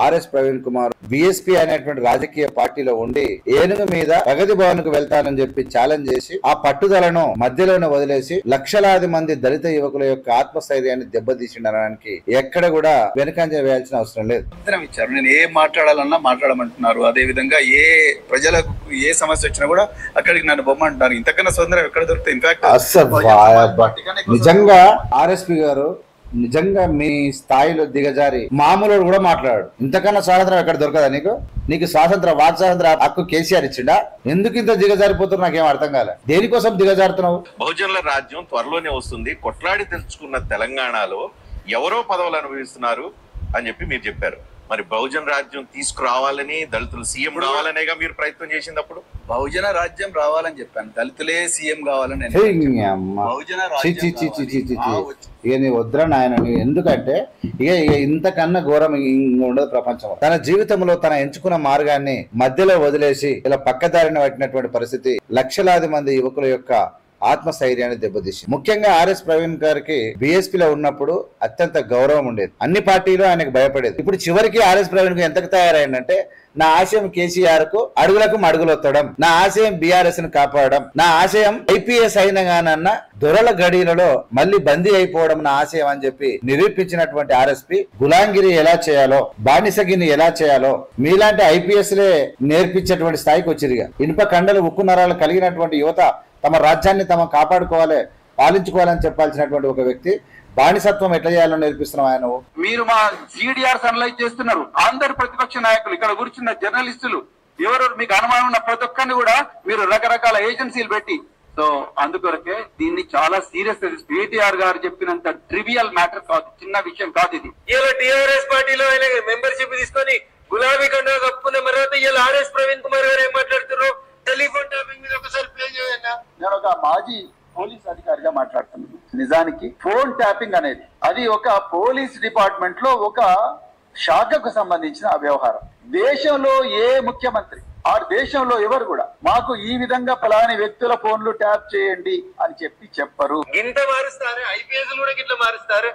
RS Praveen Kumar BSP అనేటువంటి రాజకీయ పార్టీలో ఉండి ఏనుగు మీద ప్రగతి భవన్ కు వెళ్తానని చెప్పి ఛాలెంజ్ చేసి ఆ పట్టుదలను మధ్యలోనే వదిలేసి లక్షలాది మంది దళిత యువకుల యొక్క ఆత్మస్థైర్యాన్ని దెబ్బతీసిండడానికి ఎక్కడ కూడా వెనుకంజ వేయాల్సిన అవసరం లేదు. ఇచ్చారు. నేను ఏ మాట్లాడాలన్నా మాట్లాడమంటున్నారు. అదే విధంగా ఏ ప్రజలకు ఏ సమస్య వచ్చినా కూడా అక్కడికి నన్ను బొమ్మంటున్నారు. ఇంతకన్నా స్వతంత్రం ఎక్కడ దొరుకుతుంది? ఇన్ఫాక్ట్ నిజంగా ఆర్ఎస్పీ గారు నిజంగా మీ స్థాయిలో దిగజారి మామూలు కూడా మాట్లాడాడు. ఇంతకన్నా స్వాతంత్రం ఎక్కడ దొరకదా నీకు? నీకు స్వాతంత్ర వాక్ స్వాతంత్ర హక్కు కేసీఆర్ ఇచ్చిండా? ఎందుకు ఇంత దిగజారిపోతున్నా నాకేం అర్థం కాలే. దేనికోసం దిగజారుతున్నావు? బహుజనుల రాజ్యం త్వరలోనే వస్తుంది, కొట్లాడి తెచ్చుకున్న తెలంగాణలో ఎవరో పదవులు అనుభవిస్తున్నారు అని చెప్పి మీరు చెప్పారు. మరి బహుజన రాజ్యం తీసుకురావాలని, దళితులు సీఎం రావాలనేగా మీరు ప్రయత్నం చేసినప్పుడు? బహుజన రాజ్యం రావాలని చెప్పాను, దళితులే సీఎం కావాలని. ఇక నీ వద్దురా నాయన. ఎందుకంటే ఇక ఇంతకన్నా ఘోరం ఉండదు ప్రపంచం. తన జీవితంలో తన ఎంచుకున్న మార్గాన్ని మధ్యలో వదిలేసి ఇలా పక్కదారిన పట్టినటువంటి పరిస్థితి లక్షలాది మంది యువకుల యొక్క ఆత్మస్థైర్యాన్ని దెబ్బతీసి. ముఖ్యంగా ఆర్ఎస్ ప్రవీణ్ గారికి బీఎస్పీలో ఉన్నప్పుడు అత్యంత గౌరవం ఉండేది. అన్ని పార్టీలు ఆయనకు భయపడేది. ఇప్పుడు చివరికి ఆర్ఎస్ ప్రవీణ్ ఎంతకు తయారైందంటే, నా ఆశయం కేసీఆర్ కు అడుగులకు అడుగులొత్తడం, నా ఆశయం బీఆర్ఎస్ ను కాపాడడం, నా ఆశయం ఐపీఎస్ అయిన గానన్న దొరల గడిలలో మళ్ళీ బందీ అయిపోవడం నా ఆశయం అని చెప్పి నిరూపించినటువంటి ఆర్ఎస్పీ గులాంగిరి ఎలా చేయాలో, బానిసగిని ఎలా చేయాలో మీలాంటి ఐపీఎస్ లే నేర్పించేటువంటి స్థాయికి వచ్చిరిగా. ఇనుప కండలు ఉక్కు నరాలు కలిగినటువంటి యువత తమ రాజ్యాన్ని తమ కాపాడుకోవాలి, పాలించుకోవాలని చెప్పాల్సినటువంటి ఒక వ్యక్తి బానిసత్వం ఎట్లా చేయాలో నేర్పిస్తున్నాం ఆయన. మీరు మా జీడీఆర్స్ అనలైజ్ చేస్తున్నారు. అందరు ప్రతిపక్ష నాయకులు, ఇక్కడ కూర్చున్న జర్నలిస్టులు, ఎవరు మీకు అనుమానం ఉన్న ప్రతి ఒక్కరిని కూడా మీరు రకరకాల ఏజెన్సీలు పెట్టి, సో అందుకొరకే దీన్ని చాలా సీరియస్. కేటీఆర్ గారు చెప్పినంత ట్రివియల్ మ్యాటర్ కాదు, చిన్న విషయం కాదు ఇది. ఇలా టీఆర్ఎస్ పార్టీలో ఆయన మెంబర్షిప్ తీసుకొని గులాబీ కండువా కప్పుకున్న తర్వాత ఇలా ఆర్ఎస్ ప్రవీణ్ కుమార్ గారు ఏం మాట్లాడుతున్నారు? టెలిఫోన్ ట్యాపింగ్ మీద ఒకసారి ప్లే చేయండి. నేను ఒక మాజీ పోలీస్ అధికారిగా మాట్లాడుతున్నాను. నిజానికి ఫోన్ ట్యాపింగ్ అనేది అది ఒక పోలీస్ డిపార్ట్మెంట్ లో ఒక శాఖకు సంబంధించిన వ్యవహారం. దేశంలో ఏ ముఖ్యమంత్రి దేశంలో ఎవరు కూడా మాకు ఈ విధంగా ఫలాని వ్యక్తుల ఫోన్లు ట్యాప్ చేయండి అని చెప్పరు. ఇంత మారుస్తారు, ఐపీఎస్ కూడా గిట్లా మారుస్తారు.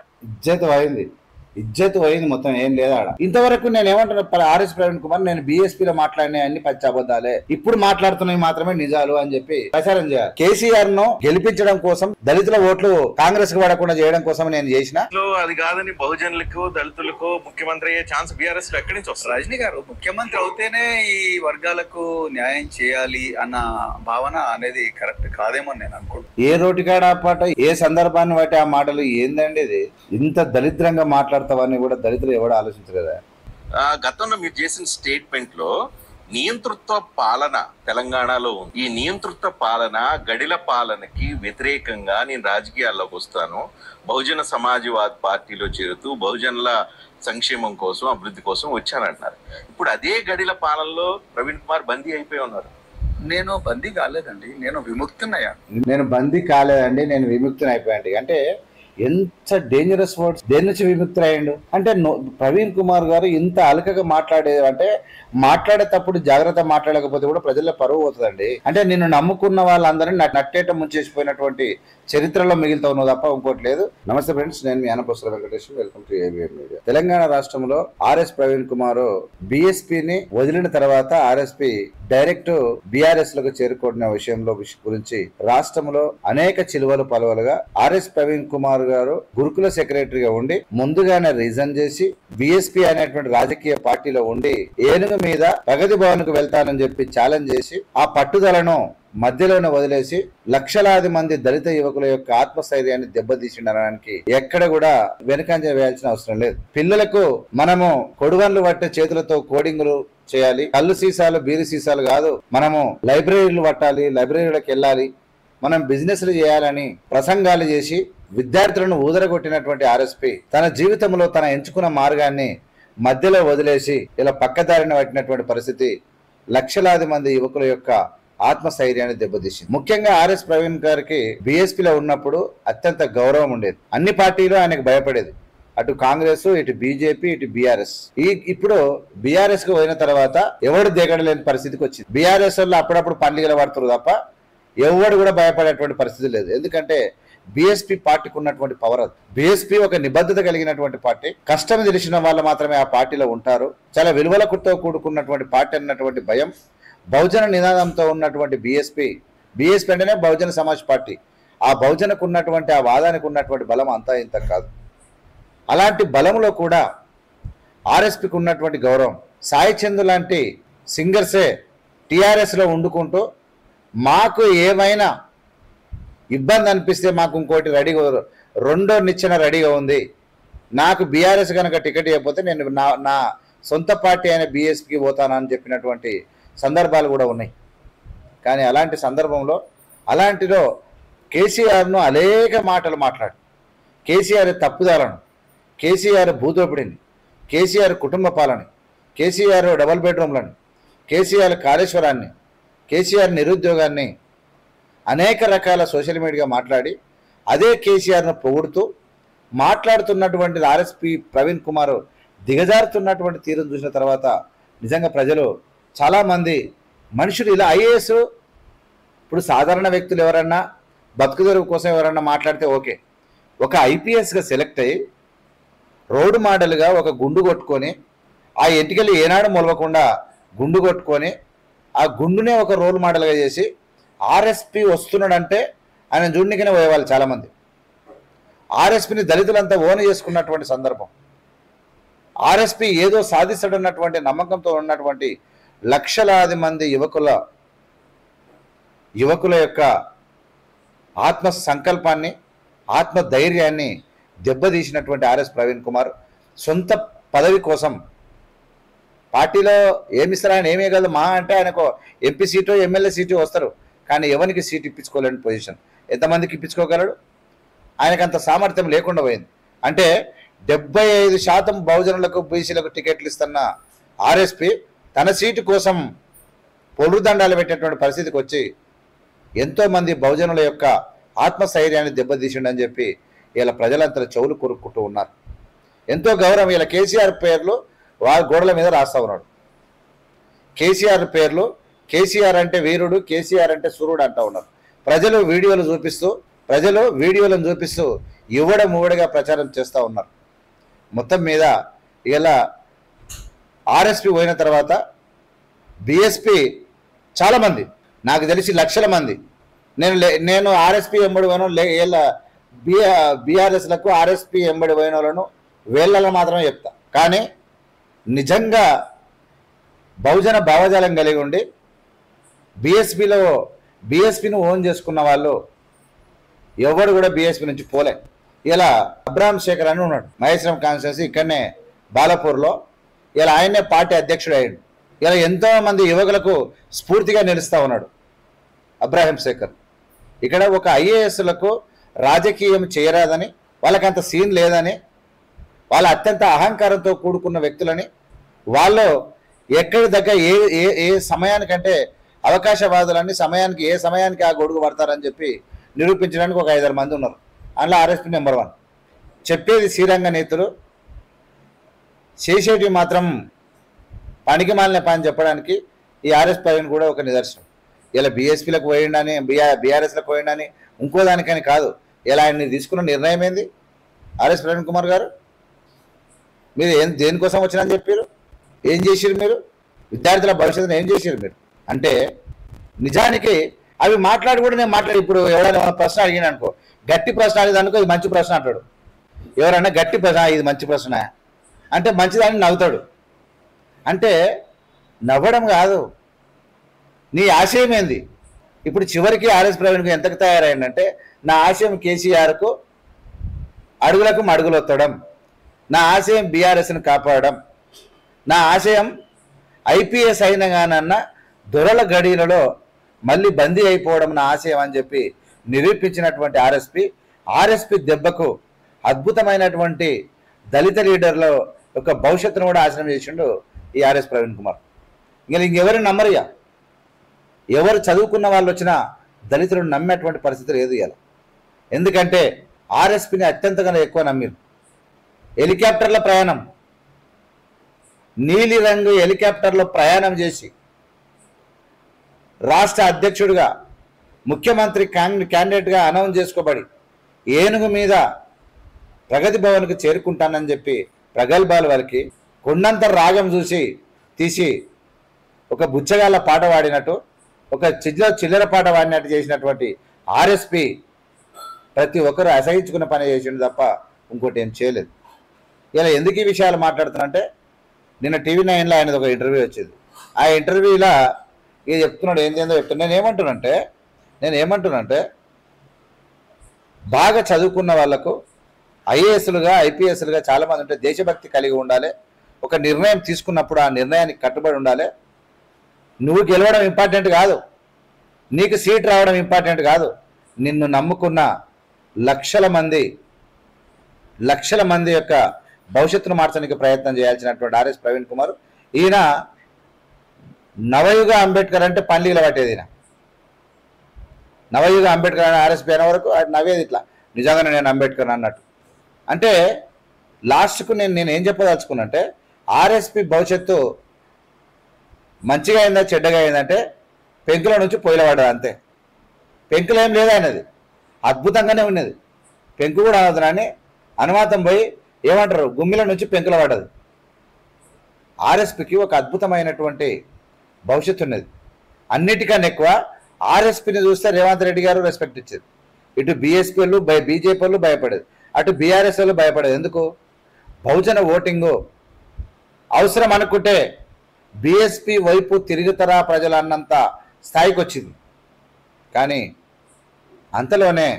ఇజ్జత్ పోయింది మొత్తం. ఏం లేదా ఇంతవరకు నేను ఏమంటున్నా, ఆర్ఎస్ ప్రవీణ్ కుమార్ నేను బీఎస్పీలో మాట్లాడిన అన్ని పచ్చి అబద్ధాలే, ఇప్పుడు మాట్లాడుతున్నవి మాత్రమే నిజాలు అని చెప్పి ప్రచారం చేయాలి. కేసీఆర్ ను గెలిపించడం కోసం, దళితుల ఓట్లు కాంగ్రెస్ కు పడకుండా చేయడం కోసం నేను చేసిన అది కాదని బహుజనులకు దళితులకు ముఖ్యమంత్రి అయ్యే ఛాన్స్ బీఆర్ఎస్ ఎక్కడి నుంచి వస్తుంది? రజనీ గారు ముఖ్యమంత్రి అవుతేనే ఈ వర్గాలకు న్యాయం చేయాలి అన్న భావన అనేది కరెక్ట్ కాదేమో నేను అనుకుంటున్నాను. ఏ రోటికాడ పాట, ఏ సందర్భాన్ని బట్టి ఆ మాటలు ఏందండి? ఇది ఇంత దరిద్రంగా మాట్లాడతావని కూడా దళితులు ఎవరు ఆలోచించలేదా? గతంలో మీరు చేసిన స్టేట్మెంట్ లో నియంతృత్వ పాలన తెలంగాణలో ఉంది. ఈ నియంతృత్వ పాలన, గడిల పాలనకి వ్యతిరేకంగా నేను రాజకీయాల్లోకి వస్తాను, బహుజన సమాజ్వాద్ పార్టీలో చేరుతూ బహుజనుల సంక్షేమం కోసం, అభివృద్ధి కోసం వచ్చానంటున్నారు. ఇప్పుడు అదే గడిల పాలనలో ప్రవీణ్ కుమార్ బందీ అయిపోయి ఉన్నారు. నేను బందీ కాలేదండి, నేను విముక్తున్నయ్యా. నేను బందీ కాలేదండి, నేను విముక్తుని అయిపోయాను. అంటే ఎంత డేంజరస్ వర్డ్స్. దేని నుంచి విముక్తులయ్యండు అంటే? ప్రవీణ్ కుమార్ గారు ఇంత అలకగా మాట్లాడేది అంటే, మాట్లాడేటప్పుడు జాగ్రత్త మాట్లాడకపోతే కూడా ప్రజల్లో పరువు పోతుందండి. అంటే నిన్ను నమ్ముకున్న వాళ్ళందరినీ నట్టేట ముంచేసిపోయినటువంటి చరిత్రలో మిగులుతావు తప్ప ఇంకోటి లేదు. నమస్తే ఫ్రెండ్స్, నేను మీ Anapasula Venkateswara. Welcome to ABN media. Telangana రాష్ట్రంలో ఆర్ఎస్ ప్రవీణ్ కుమార్ బీఎస్పీని వదిలిన తర్వాత ఆర్ఎస్పీ డైరెక్ట్ బీఆర్ఎస్ లకు చేరుకున్న విషయంలో గురించి రాష్ట్రంలో అనేక చిలువలు పలువలుగా ఆర్ఎస్ ప్రవీణ్ కుమార్ గారు గురుకుల సెక్రటరీగా ఉండి ముందుగానే రిజైన్ చేసి బీఎస్పీ అనేటువంటి రాజకీయ పార్టీలో ఉండి ఏనుగు మీద ప్రగతి భవన్ కు వెళ్తానని చెప్పి ఛాలెంజ్ చేసి ఆ పట్టుదలను మధ్యలోనే వదిలేసి లక్షలాది మంది దళిత యువకుల యొక్క ఆత్మస్థైర్యాన్ని దెబ్బతీసిండడానికి ఎక్కడ కూడా వెనుకంజ వేయాల్సిన అవసరం లేదు. పిల్లలకు మనము కొడువన్లు పట్టే చేతులతో కోడింగ్లు చేయాలి, కళ్ళు సీసాలు బీరు సీసాలు కాదు, మనము లైబ్రరీలు పట్టాలి, లైబ్రరీలకు వెళ్ళాలి, మనం బిజినెస్లు చేయాలని ప్రసంగాలు చేసి విద్యార్థులను ఊదరగొట్టినటువంటి ఆర్ఎస్పీ తన జీవితంలో తన ఎంచుకున్న మార్గాన్ని మధ్యలో వదిలేసి ఇలా పక్కదారిన పట్టినటువంటి పరిస్థితి లక్షలాది మంది యువకుల యొక్క ఆత్మస్థైర్యాన్ని దెబ్బతీసింది. ముఖ్యంగా ఆర్ఎస్ ప్రవీణ్ గారికి బీఎస్పీలో ఉన్నప్పుడు అత్యంత గౌరవం ఉండేది. అన్ని పార్టీలు ఆయనకు భయపడేది. అటు కాంగ్రెస్, ఇటు బీజేపీ, ఇటు బీఆర్ఎస్. ఇప్పుడు బీఆర్ఎస్ కు పోయిన తర్వాత ఎవడు దిగడలేని పరిస్థితికి వచ్చింది. బీఆర్ఎస్ వాళ్ళు అప్పుడప్పుడు పండుగలు పడుతున్నారు తప్ప ఎవడు కూడా భయపడేటువంటి పరిస్థితి లేదు. ఎందుకంటే బీఎస్పీ పార్టీకి ఉన్నటువంటి పవర్. అది బీఎస్పీ ఒక నిబద్ధత కలిగినటువంటి పార్టీ. కష్టం తెలిసిన వాళ్ళు మాత్రమే ఆ పార్టీలో ఉంటారు. చాలా విలువలతో కూడుకున్నటువంటి పార్టీ అన్నటువంటి భయం, బహుజన నినాదంతో ఉన్నటువంటి బీఎస్పీ అంటేనే బహుజన సమాజ్ పార్టీ. ఆ బహుజనకు ఉన్నటువంటి ఆ వాదానికి ఉన్నటువంటి బలం అంతా ఇంత కాదు. అలాంటి బలంలో కూడా ఆర్ఎస్పీకి ఉన్నటువంటి గౌరవం. సాయి చంద్ లాంటి సింగర్సే టీఆర్ఎస్లో వండుకుంటూ మాకు ఏమైనా ఇబ్బంది అనిపిస్తే మాకు ఇంకోటి రెడీగా, రెండో నిచ్చెన రెడీగా ఉంది, నాకు బీఆర్ఎస్ కనుక టికెట్ ఇవ్వకపోతే నేను నా సొంత పార్టీ అయిన బీఎస్పీకి పోతానని చెప్పినటువంటి సందర్భాలు కూడా ఉన్నాయి. కానీ అలాంటి సందర్భంలో అలాంటిలో కేసీఆర్ను అనేక మాటలు మాట్లాడు, కేసీఆర్ తప్పుదాలను, కేసీఆర్ భూదోపిడిని, కేసీఆర్ కుటుంబ పాలని, కేసీఆర్ డబుల్ బెడ్రూమ్లని, కేసీఆర్ కాళేశ్వరాన్ని, కేసీఆర్ నిరుద్యోగాన్ని అనేక రకాల సోషల్ మీడియా మాట్లాడి అదే కేసీఆర్ను పొగుడుతూ మాట్లాడుతున్నటువంటి ఆర్ఎస్పీ ప్రవీణ్ కుమార్ దిగజారుతున్నటువంటి తీరును చూసిన తర్వాత నిజంగా ప్రజలు చాలామంది మనుషులు ఇలా ఐఏఎస్ ఇప్పుడు సాధారణ వ్యక్తులు ఎవరన్నా బతుకుదెరువు కోసం ఎవరన్నా మాట్లాడితే ఓకే, ఒక ఐపీఎస్గా సెలెక్ట్ అయ్యి రోడ్డు మోడల్గా ఒక గుండు కొట్టుకొని ఆ ఎంటికలు ఏనాడు మొలవకుండా గుండు కొట్టుకొని ఆ గుండునే ఒక రోల్ మోడల్గా చేసి ఆర్ఎస్పీ వస్తున్నాడంటే ఆయన జూడ్నికనే పోయేవాళ్ళు చాలామంది. ఆర్ఎస్పీని దళితులంతా ఓన్ చేసుకున్నటువంటి సందర్భం. ఆర్ఎస్పీ ఏదో సాధిస్తాడన్నటువంటి నమ్మకంతో ఉన్నటువంటి లక్షలాది మంది యువకుల యొక్క ఆత్మ సంకల్పాన్ని, ఆత్మ ధైర్యాన్ని దెబ్బతీసినటువంటి ఆర్ఎస్ ప్రవీణ్ కుమార్ సొంత పదవి కోసం పార్టీలో ఏమిస్తారా ఆయన ఏమీ కాదు, మా అంటే ఆయనకు ఎంపీ సీటు ఎమ్మెల్యే సీటు వస్తారు, కానీ ఎవరికి సీటు ఇప్పించుకోలేని పొజిషన్. ఎంతమందికి ఇప్పించుకోగలడు? ఆయనకు అంత సామర్థ్యం లేకుండా పోయింది. అంటే 75% బహుజనులకు బీసీలకు టికెట్లు ఇస్తున్న ఆర్ఎస్పీ తన సీటు కోసం పొడుదండాలు పెట్టేటువంటి పరిస్థితికి వచ్చి ఎంతోమంది బహుజనుల యొక్క ఆత్మస్థైర్యాన్ని దెబ్బతీసిండని చెప్పి ఇలా ప్రజలంతా చెవులు కొరుక్కుంటూ ఉన్నారు. ఎంతో గౌరవం ఇలా కేసీఆర్ పేర్లు వారి గోడల మీద రాస్తా ఉన్నాడు. కేసీఆర్ పేర్లు, కేసీఆర్ అంటే వీరుడు, కేసీఆర్ అంటే సూర్యుడు అంటూ ఉన్నారు. ప్రజలు వీడియోలను చూపిస్తూ ఇవ్వడమువ్వడిగా ప్రచారం చేస్తూ ఉన్నారు. మొత్తం మీద ఇలా ఆర్ఎస్పీ పోయిన తర్వాత బీఎస్పీ చాలామంది, నాకు తెలిసి లక్షల మంది, నేను ఆర్ఎస్పీ ఎంబడి పోయిన బీఆర్ఎస్లకు ఆర్ఎస్పీ ఎంబడి పోయిన వాళ్ళను వేళ్ళలో మాత్రమే చెప్తా. కానీ నిజంగా బహుజన భావజాలం కలిగి ఉండి బీఎస్పీని ఓన్ చేసుకున్న వాళ్ళు ఎవడు కూడా బీఎస్పీ నుంచి పోలే. ఇలా అబ్రాహం శేఖర్ అని ఉన్నాడు, మహేశ్వరం కాన్స్టిట్యున్సీ ఇక్కడనే బాలపూర్లో. ఇలా ఆయనే పార్టీ అధ్యక్షుడు అయ్యాడు. ఇలా ఎంతోమంది యువకులకు స్ఫూర్తిగా నిలుస్తూ ఉన్నాడు అబ్రాహం శేఖర్. ఇక్కడ ఒక ఐఏఎస్లకు రాజకీయం చేయరాదని, వాళ్ళకంత సీన్ లేదని, వాళ్ళ అత్యంత అహంకారంతో కూడుకున్న వ్యక్తులని, వాళ్ళు ఎక్కడి దగ్గర ఏ సమయానికంటే అవకాశవాదులన్నీ ఏ సమయానికి ఆ గొడుగు పడతారని చెప్పి నిరూపించడానికి ఒక 5-6 మంది ఉన్నారు. అందులో ఆర్ఎస్పీ నెంబర్ 1. చెప్పేది శ్రీరంగ నీతులు, చేసేటివి మాత్రం పనికి మాలిన పని చెప్పడానికి ఈ ఆర్ఎస్ ప్రవీణ్ కూడా ఒక నిదర్శనం. ఇలా బీఎస్పీలకు పోయిండని, బీఆర్ఎస్లకు పోయిండని ఇంకో దానికని కాదు. ఇలా ఆయన్ని తీసుకున్న నిర్ణయం ఏంది? ఆర్ఎస్ ప్రవీణ్ కుమార్ గారు మీరు దేనికోసం వచ్చినని చెప్పారు? ఏం చేసిరు మీరు? విద్యార్థుల భవిష్యత్తును ఏం చేసిరు మీరు? అంటే నిజానికి అవి మాట్లాడి కూడా నేను ఇప్పుడు ఎవరైనా ప్రశ్న అడిగిన అనుకో, గట్టి ప్రశ్న అడిగేదనుకో ఇది మంచి ప్రశ్న అంటాడు. ఎవరైనా గట్టి ప్రశ్న ఇది మంచి ప్రశ్న అంటే మంచిదాన్ని నవ్వుతాడు. అంటే నవ్వడం కాదు, నీ ఆశయం ఏంది? ఇప్పుడు చివరికి ఆర్ఎస్ ప్రవీణ్కు ఎంతకు తయారైందంటే, నా ఆశయం కేసీఆర్కు అడుగులకు మడుగులు వత్తడం, నా ఆశయం బీఆర్ఎస్ను కాపాడడం, నా ఆశయం ఐపీఎస్ అయిన కానన్న దొరల గడిలలో మళ్ళీ బందీ అయిపోవడం నా ఆశయం అని చెప్పి నిరూపించినటువంటి ఆర్ఎస్పీ దెబ్బకు అద్భుతమైనటువంటి దళిత లీడర్ల యొక్క భవిష్యత్తును కూడా ఆశ్రయం చేసిండు ఈ ఆర్ఎస్ ప్రవీణ్ కుమార్. ఇంకెవరిని నమ్మరయ్యా? ఎవరు చదువుకున్న వాళ్ళు వచ్చినా దళితులను నమ్మేటువంటి పరిస్థితి లేదు ఇవాళ. ఎందుకంటే ఆర్ఎస్పీని అత్యంతగా ఎక్కువ నమ్మిరు. హెలికాప్టర్ల ప్రయాణం, నీలి రంగు హెలికాప్టర్లో ప్రయాణం చేసి రాష్ట్ర అధ్యక్షుడిగా ముఖ్యమంత్రి క్యాండిడేట్గా అనౌన్స్ చేసుకోబడి ఏనుగు మీద ప్రగతి భవన్కి చేరుకుంటానని చెప్పి ప్రగల్భాలు వాళ్ళకి కొండంత రాగం తీసి ఒక బుచ్చగాళ్ళ పాట పాడినట్టు, ఒక చిల్లర పాట పాడినట్టు చేసినటువంటి ఆర్ఎస్పి ప్రతి ఒక్కరు అసహించుకున్న పని చేసిండు తప్ప ఇంకోటి ఏం చేయలేదు. ఇలా ఎందుకు ఈ విషయాలు మాట్లాడుతున్నానంటే, నిన్న టీవీ 9లో ఆయనది ఒక ఇంటర్వ్యూ వచ్చింది. ఆ ఇంటర్వ్యూలో ఇది చెప్తున్నాడు, ఏందేందో చెప్తున్నాడు. నేను ఏమంటున్నానంటే బాగా చదువుకున్న వాళ్లకు ఐఏఎస్లుగా ఐపీఎస్లుగా చాలామంది ఉంటే దేశభక్తి కలిగి ఉండాలి. ఒక నిర్ణయం తీసుకున్నప్పుడు ఆ నిర్ణయానికి కట్టుబడి ఉండాలి. నువ్వు గెలవడం ఇంపార్టెంట్ కాదు, నీకు సీట్ రావడం ఇంపార్టెంట్ కాదు. నిన్ను నమ్ముకున్న లక్షల మంది యొక్క భవిష్యత్తును మార్చడానికి ప్రయత్నం చేయాల్సినటువంటి ఆర్ఎస్ ప్రవీణ్ కుమార్, ఈయన నవయుగ అంబేద్కర్ అంటే పల్లీల పట్టేది. ఈయన నవయుగ అంబేద్కర్ అని ఆర్ఎస్పీ అయిన వరకు నవ్వేది ఇట్లా, నిజంగానే నేను అంబేద్కర్ అన్నట్టు. అంటే లాస్ట్కు నేను ఏం చెప్పదలుచుకున్నంటే, ఆర్ఎస్పీ భవిష్యత్తు మంచిగా అయిందా చెడ్డగా అయిందంటే పెంకుల నుంచి పొయ్యిల పడ్డది అంతే. పెంకులు ఏం లేదా ఆయనది, అద్భుతంగానే ఉన్నది. పెంకు కూడా అనవసరాన్ని అనుమాతం పోయి ఏమంటారు, గుమ్మిల నుంచి పెంకుల పడ్డది. ఆర్ఎస్పీకి ఒక అద్భుతమైనటువంటి భవిష్యత్తు ఉన్నది. అన్నిటికన్నా ఎక్కువ ఆర్ఎస్పీని చూస్తే రేవంత్ రెడ్డి గారు రెస్పెక్ట్ ఇచ్చేది. ఇటు బీఎస్పీ వాళ్ళు బీజేపీ వాళ్ళు భయపడేది, అటు బీఆర్ఎస్ వాళ్ళు భయపడేది. ఎందుకు? బహుజన ఓటింగు అవసరం అనుకుంటే బీఎస్పీ వైపు తిరుగుతారా ప్రజలు అన్నంత స్థాయికి వచ్చింది. కానీ అంతలోనే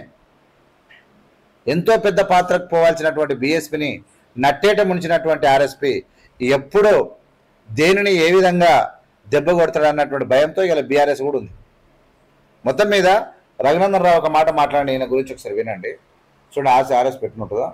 ఎంతో పెద్ద పాత్రకు పోవాల్సినటువంటి బీఎస్పీని నట్టేట ముంచినటువంటి ఆర్ఎస్పీ ఎప్పుడూ దేనిని ఏ విధంగా దెబ్బ కొడతాడన్నటువంటి భయంతో ఇలా బీఆర్ఎస్ కూడా ఉంది. మొత్తం మీద రఘునందన్ రావు ఒక మాట మాట్లాడి ఈయన గురించి ఒకసారి వినండి. చూడండి, ఆర్ఎస్ పెట్టినట్టుగా.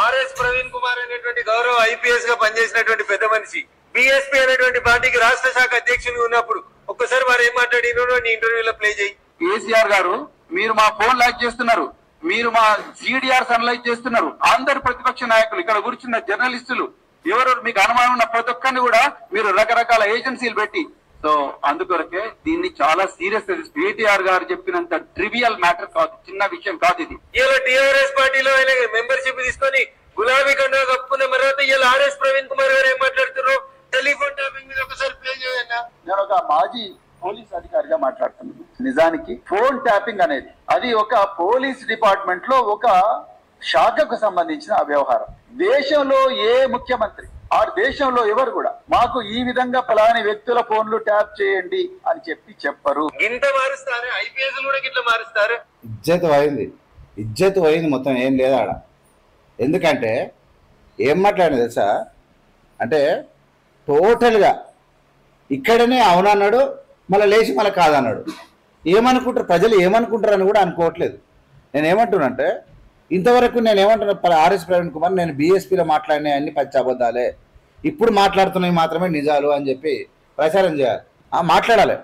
ఆర్ఎస్ ప్రవీణ్ కుమార్ అనేటువంటి గౌరవ ఐపీఎస్ గా పనిచేసినటువంటి పెద్ద మనిషి బీఎస్పీ అనేటువంటి పార్టీకి రాష్ట్ర శాఖ అధ్యక్షులు ఉన్నప్పుడు ఒక్కసారి వారు ఏం మాట్లాడినో నీ ఇంటర్వ్యూలో ప్లే చేయి. కేసీఆర్ గారు, మీరు మా ఫోన్ లాక్ చేస్తున్నారు, మీరు మా సిడిఆర్ అనలైజ్ చేస్తున్నారు. అందరు ప్రతిపక్ష నాయకులు, ఇక్కడ కూర్చున్న జర్నలిస్టులు, ఎవరు మీకు అనుమానం ఉన్న ప్రతి ఒక్కరిని కూడా మీరు రకరకాల ఏజెన్సీలు పెట్టి, సో అందుకొరకే దీన్ని చాలా సీరియస్. కేటీఆర్ గారు చెప్పినంత ట్రివియల్ మ్యాటర్ కాదు, చిన్న విషయం కాదు ఇది. ఇలా టీఆర్ఎస్ పార్టీలో ఆయన మెంబర్షిప్ తీసుకొని గులాబీ కండువా కప్పుకున్న తర్వాత ఇలా ఆర్ఎస్ ప్రవీణ్ కుమార్ గారు ఏం మాట్లాడుతున్నారు, టెలిఫోన్ ట్యాపింగ్ మీద ఒకసారి ప్లే చేయన్నా. నేను ఒక మాజీ పోలీస్ అధికారిగా మాట్లాడుతున్నాను. నిజానికి ఫోన్ ట్యాపింగ్ అనేది అది ఒక పోలీస్ డిపార్ట్మెంట్ లో ఒక శాఖకు సంబంధించిన వ్యవహారం. దేశంలో ఏ ముఖ్యమంత్రి ఆ దేశంలో ఎవరు కూడా మాకు ఈ విధంగా ఫలాని వ్యక్తుల ఫోన్లు ట్యాప్ చేయండి అని చెప్పరు. ఇంత మారుస్తారు, ఐపీఎస్ కూడా ఇట్లా మారుస్తారు. ఇజ్జత్ పోయింది మొత్తం, ఏం లేదా ఆడ. ఎందుకంటే ఏం మాట్లాడింది తెలుసా అంటే, టోటల్గా ఇక్కడనే అవునన్నాడు, మళ్ళీ లేచి మళ్ళీ కాదన్నాడు. ఏమనుకుంటారు ప్రజలు, ఏమనుకుంటారు అని కూడా అనుకోవట్లేదు. నేను ఏమంటున్నానంటే, ఇంతవరకు నేను ఏమంటున్నా, ఆర్ఎస్ ప్రవీణ్ కుమార్ నేను బీఎస్పీలో మాట్లాడిన అన్ని పచ్చి అబద్ధాలే, ఇప్పుడు మాట్లాడుతున్నవి మాత్రమే నిజాలు అని చెప్పి ప్రచారం చేయాలి. మాట్లాడాలి,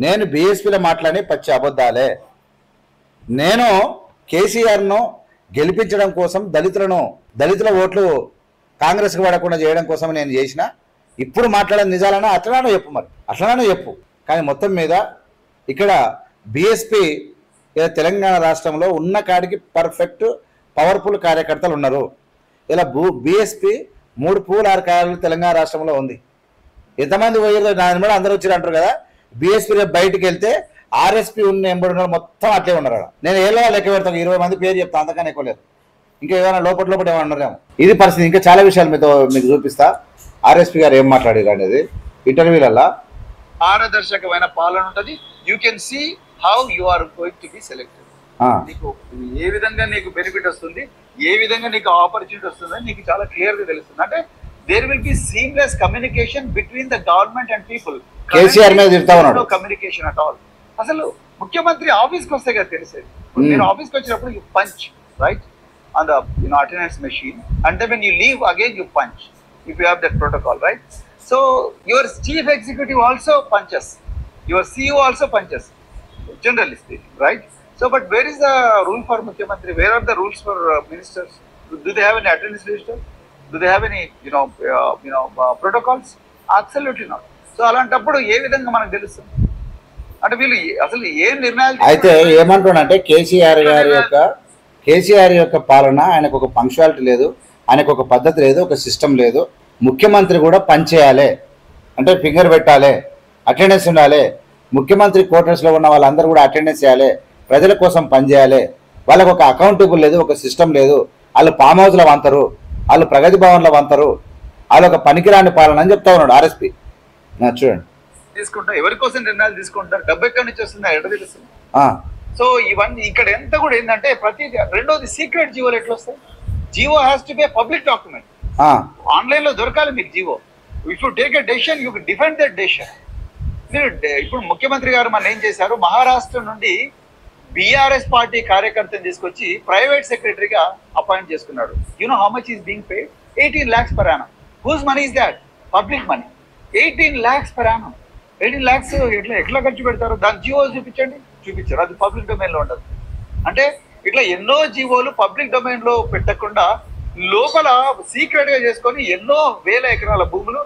నేను బీఎస్పీలో మాట్లాడి పచ్చి అబద్ధాలే, నేను కేసీఆర్ను గెలిపించడం కోసం దళితుల ఓట్లు కాంగ్రెస్కి పడకుండా చేయడం కోసం నేను చేసిన, ఇప్పుడు మాట్లాడే నిజాలన్నా అట్లనే చెప్పు, మరి అట్లనే చెప్పు. కానీ మొత్తం మీద ఇక్కడ బీఎస్పీ తెలంగాణ రాష్ట్రంలో ఉన్న కాడికి పర్ఫెక్ట్ పవర్ఫుల్ కార్యకర్తలు ఉన్నారు. ఇలా బీఎస్పీ 3 పూలు 6 కాయలు తెలంగాణ రాష్ట్రంలో ఉంది. ఎంతమంది పోయారు దాని కూడా అందరూ వచ్చారు అంటారు కదా. బీఎస్పీ రేపు బయటికి వెళ్తే ఆర్ఎస్పీ ఉన్న ఎంబడి మొత్తం అట్లే ఉన్నారు. నేను ఏదో లెక్క పెడతాను, 20 మంది పేరు చెప్తాను, అంతకన్నా ఎక్కువ లేదు. ఇంకా ఏమైనా లోపల ఏమైనా ఉన్నారేమో. ఇది పరిస్థితి. ఇంకా చాలా విషయాలు మీకు చూపిస్తా. ఆర్ఎస్పీ గారు ఏం మాట్లాడారు అనేది ఇంటర్వ్యూలలో. పారదర్శకమైన పాలన ఉంటది. You can see how you are going to be selected. నీకు ఏ విధంగా నీకు బెనిఫిట్ వస్తుంది, ఏ విధంగా నీకు ఆపర్చునిటీ వస్తుంది నీకు చాలా క్లియర్ గా తెలుస్తుంది. అంటే there will be seamless communication between the government and people. KCR మీద తిడతా ఉన్నాడు. Communication at all. అసలు ముఖ్యమంత్రి ఆఫీస్కి వస్తే కదా తెలిసేది. మీరు ఆఫీస్కి వచ్చినప్పుడు you punch right on the attendance machine, and then when you leave again you punch if you have that protocol, right? So your chief executive also punches, your CEO also punches, generally speaking, right? So but where is the rule for Mukhyamantri? Where are the rules for ministers? Do they have any attendance register? Do they have any protocols? Absolutely not. So అలాంటప్పుడు ఏ విధంగా మనకు తెలుస్తుంది అంటే వీళ్ళు అసలు ఏం నిర్ణయాలు. అయితే ఏమంటున్నానంటే కేసీఆర్ యొక్క పాలన, ఆయనకు ఒక పంక్చువాలిటీ లేదు, ఆయనకు ఒక పద్ధతి లేదు, ఒక సిస్టమ్ లేదు. ముఖ్యమంత్రి కూడా పనిచేయాలి అంటే ఫింగర్ పెట్టాలి, అటెండెన్స్ ఉండాలి. ముఖ్యమంత్రి క్వార్టర్స్లో ఉన్న వాళ్ళందరూ కూడా అటెండెన్స్ చేయాలి, ప్రజల కోసం పనిచేయాలి. వాళ్ళకు ఒక అకౌంటబుల్ లేదు, ఒక సిస్టమ్ లేదు. వాళ్ళు ఫామ్ హౌస్లో వంతరు, వాళ్ళు ప్రగతి భవన్లో వంతరు, వాళ్ళు ఒక పనికిరాని పాలన అని చెప్తా ఉన్నాడు ఆర్ఎస్పీ. చూడండి, తీసుకుంటారు ఎవరి కోసం నిర్ణయాలు తీసుకుంటారు, డబ్బు ఎక్కడి నుంచి వస్తుందా ఎక్కడ తెలుస్తుంది. సో ఇవన్నీ ఇక్కడ ఎంత కూడా ఏంటంటే ప్రతి రెండోది సీక్రెట్ జీవోలు ఎట్లా వస్తాయి. GO has to be public document, online లో దొరకాలి మీకు GO. If you take a decision you defend that decision. మీరు ఇప్పుడు ముఖ్యమంత్రి గారు మన ఏం చేశారు, మహారాష్ట్ర నుండి బీఆర్ఎస్ పార్టీ కార్యకర్తను తీసుకొచ్చి ప్రైవేట్ సెక్రటరీగా అపాయింట్ చేసుకున్నాడు. You know how much is being paid? 18 lakhs per annum. Whose money is that? Public money. 18 lakhs per annum. 18 lakhs ఎట్లా ఖర్చు పెడతారు? దాని జీవో చూపించారు, అది పబ్లిక్ డొమైన్ లో ఉండదు. అంటే ఇట్లా ఎన్నో జీవోలు పబ్లిక్ డొమైన్ లో పెట్టకుండా లోపల సీక్రెట్ గా చేసుకొని ఎన్నో వేల ఎకరాల భూములు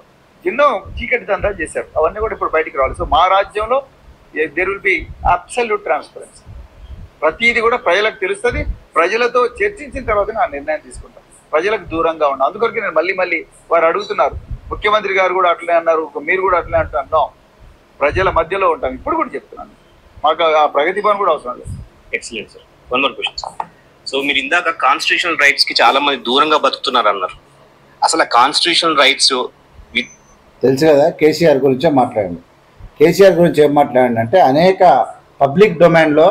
ఎన్నో చీకటి దందాలు చేశారు. అవన్నీ కూడా ఇప్పుడు బయటికి రావాలి. సో మా రాజ్యంలో there will be absolute transparency. ప్రతిదీ కూడా ప్రజలకు తెలుస్తుంది. ప్రజలతో చర్చించిన తర్వాత ఆ నిర్ణయం తీసుకుంటాం. ప్రజలకు దూరంగా ఉన్నాం. అందుకొరకు నేను మళ్ళీ వారు అడుగుతున్నారు, ముఖ్యమంత్రి గారు కూడా అట్లే అన్నారు, మీరు కూడా అట్లే అంటున్నాం. ప్రజల మధ్యలో ఉంటాం. ఇప్పుడు కూడా చెప్తున్నాను, మాకు ఆ ప్రగతి భవన్ కూడా అవసరం లేదు. Excellent sir. One more question sir. So మీరు ఇందాక కాన్స్టిట్యూషనల్ రైట్స్ కి చాలా మంది దూరంగా బతుకుతున్నారు అన్నారు. అసలు కాన్స్టిట్యూషనల్ రైట్స్ తెలుసు కదా, కేసీఆర్ గురించే మాట్లాడండి. కేసీఆర్ గురించి ఏం మాట్లాడండి అంటే అనేక పబ్లిక్ డొమైన్లో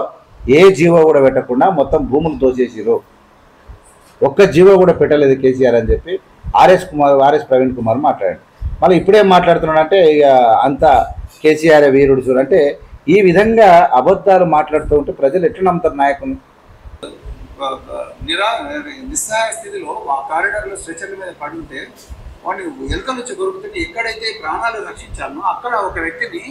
ఏ జీవో కూడా పెట్టకుండా మొత్తం భూములు దోచేసిరు, ఒక్క జీవో కూడా పెట్టలేదు కేసీఆర్ అని చెప్పి ఆర్ఎస్ ప్రవీణ్ కుమార్ మాట్లాడండి. మళ్ళీ ఇప్పుడేం మాట్లాడుతున్నాడు అంటే ఇక అంతా కేసీఆర్ వీరుడు చూడు అంటే ఈ విధంగా అబద్ధాలు మాట్లాడుతూ ఉంటే ప్రజలు ఎట్లా నమ్ముతారు నాయకుని? నిస్సహాయ స్థితిలో ఆ కారిడార్లో స్ట్రెచర్ల మీద పడి ఉంటే వాడిని ఎలుకలు వచ్చి కొరుకుతుంటే ఎక్కడైతే ప్రాణాలు రక్షించాలనో అక్కడ ఒక వ్యక్తిని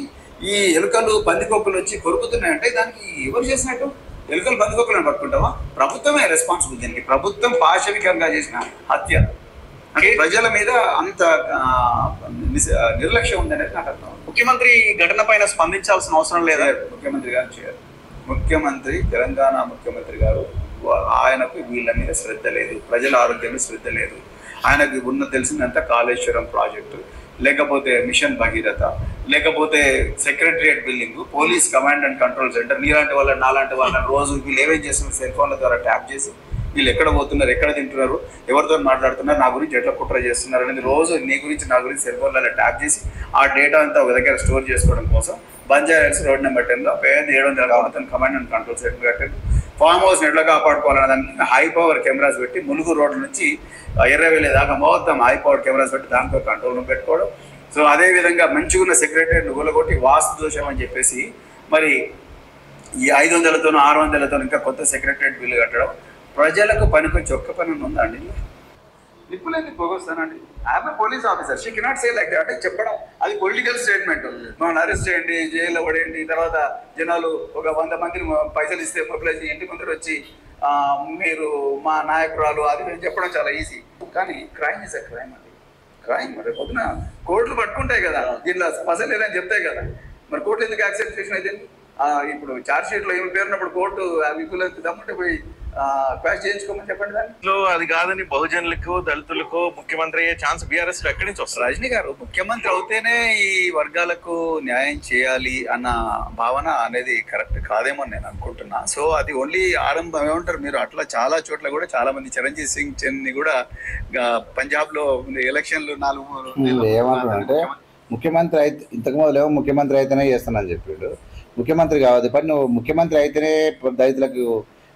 ఈ ఎలుకలు పందికొక్కులు వచ్చి కొరుకుతున్నాయంటే దానికి ఎవరు చేసినట్టు? ఎలుకలు పందికొక్కులను పట్టుకుంటావా? ప్రభుత్వమే రెస్పాన్సిబుల్ దీనికి. ప్రభుత్వం పాశవికంగా చేసిన హత్య. అంటే ప్రజల మీద అంత నిర్లక్ష్యం ఉందనేది నాకు అర్థం. ముఖ్యమంత్రి ఘటన పైన స్పందించాల్సిన అవసరం లేదా? ముఖ్యమంత్రి గారు చేయరు. ముఖ్యమంత్రి, తెలంగాణ ముఖ్యమంత్రి గారు, ఆయనకు వీళ్ళ మీద శ్రద్ధ లేదు, ప్రజల ఆరోగ్యం మీద శ్రద్ధ లేదు. ఆయనకు ఉన్న తెలిసిందంతా కాళేశ్వరం ప్రాజెక్టు, లేకపోతే మిషన్ భగీరథ, లేకపోతే secretariat building, police command and control centre. నీలాంటి వాళ్ళని నాలాంటి వాళ్ళని రోజు వీళ్ళు ఏమేం చేస్తున్నారు సెల్ ఫోన్ల ద్వారా ట్యాప్ చేసి వీళ్ళు ఎక్కడ పోతున్నారు, ఎక్కడ తింటున్నారు, ఎవరితో మాట్లాడుతున్నారు, నా గురించి ఎట్లా కుట్ర చేస్తున్నారు అనేది రోజు నీ గురించి నా గురించి సెల్ ఫోన్లలో ట్యాప్ చేసి ఆ డేటా అంతా ఒక దగ్గర స్టోర్ చేసుకోవడం కోసం బంజారాహిల్స్ రోడ్ నెంబర్ 10లో పేద 700 కమాండ్ అండ్ కంట్రోల్ సెంటర్ కట్టారు. ఫామ్ హౌస్ ఎట్లా కాపాడుకోవాలనే దానికి హై పవర్ కెమెరాస్ పెట్టి ములుగు రోడ్ల నుంచి ఎర్రవెల్లి దాకా మొత్తం హై పవర్ కెమెరాస్ పెట్టి దాంతో కంట్రోల్ రూమ్ పెట్టుకోవడం. సో అదేవిధంగా మంచిగా ఉన్న సెక్రటరీ కూలగొట్టి వాస్తు దోషం అని చెప్పేసి మరి ఈ 500తోనూ 600తోనూ ఇంకా కొత్త సెక్రటరియట్ బిల్లు కట్టడం. ప్రజలకు పనికొచ్చి ఒక్క పని ఉందండి? నిప్పులేని పోగొస్తానండి. I'm police officer, she cannot say like అంటే చెప్పడం అది పొలిటికల్ స్టేట్మెంట్. మమ్మల్ని అరెస్ట్ చేయండి, జైల్లో పడేయండి, తర్వాత జనాలు ఒక 100 మందిని పైసలు ఇస్తే మొబైలైజ్ ఇంటి ముందర వచ్చి మీరు మా నాయకురాలు అది చెప్పడం చాలా ఈజీ. కానీ క్రైమ్ ఇస్ అ క్రైమ్ అండి. క్రైమ్ మరి పొద్దున కోర్టులు పట్టుకుంటాయి కదా, దీనిలో పసలు లేదని చెప్తాయి కదా, మరి కోర్టు ఎందుకు యాక్సెప్ట్ చేసిన అయితే ఇప్పుడు ఛార్జ్ షీట్లో ఏమి పేరున్నప్పుడు కోర్టు విపులకి దమ్ముంటే పోయి క్వాష్ చేయించుకోమని చెప్పండి. దాంట్లో అది కాదని బహుజనులకు దళితులకు ముఖ్యమంత్రి అయ్యే ఛాన్స్ బీఆర్ఎస్ లో ఎక్కడి నుంచి వస్తుంది? రజనీ గారు ముఖ్యమంత్రి అవుతేనే ఈ వర్గాలకు న్యాయం చేయాలి అన్న భావన అనేది కరెక్ట్ కాదేమో నేను అనుకుంటున్నా. సో అది ఓన్లీ ఆరంభం. ఏమంటారు మీరు, అట్లా చాలా చోట్ల కూడా చాలా మంది చిరంజీవి సింగ్ చెన్ని కూడా పంజాబ్ లో ఎలక్షన్లు 4 ఏమంటారంటే ముఖ్యమంత్రి అయితే ఇంతకు మొదలు ముఖ్యమంత్రి అయితేనే చేస్తానని చెప్పాడు. ముఖ్యమంత్రి కావద్దు పని, నువ్వు ముఖ్యమంత్రి అయితేనే దళితులకు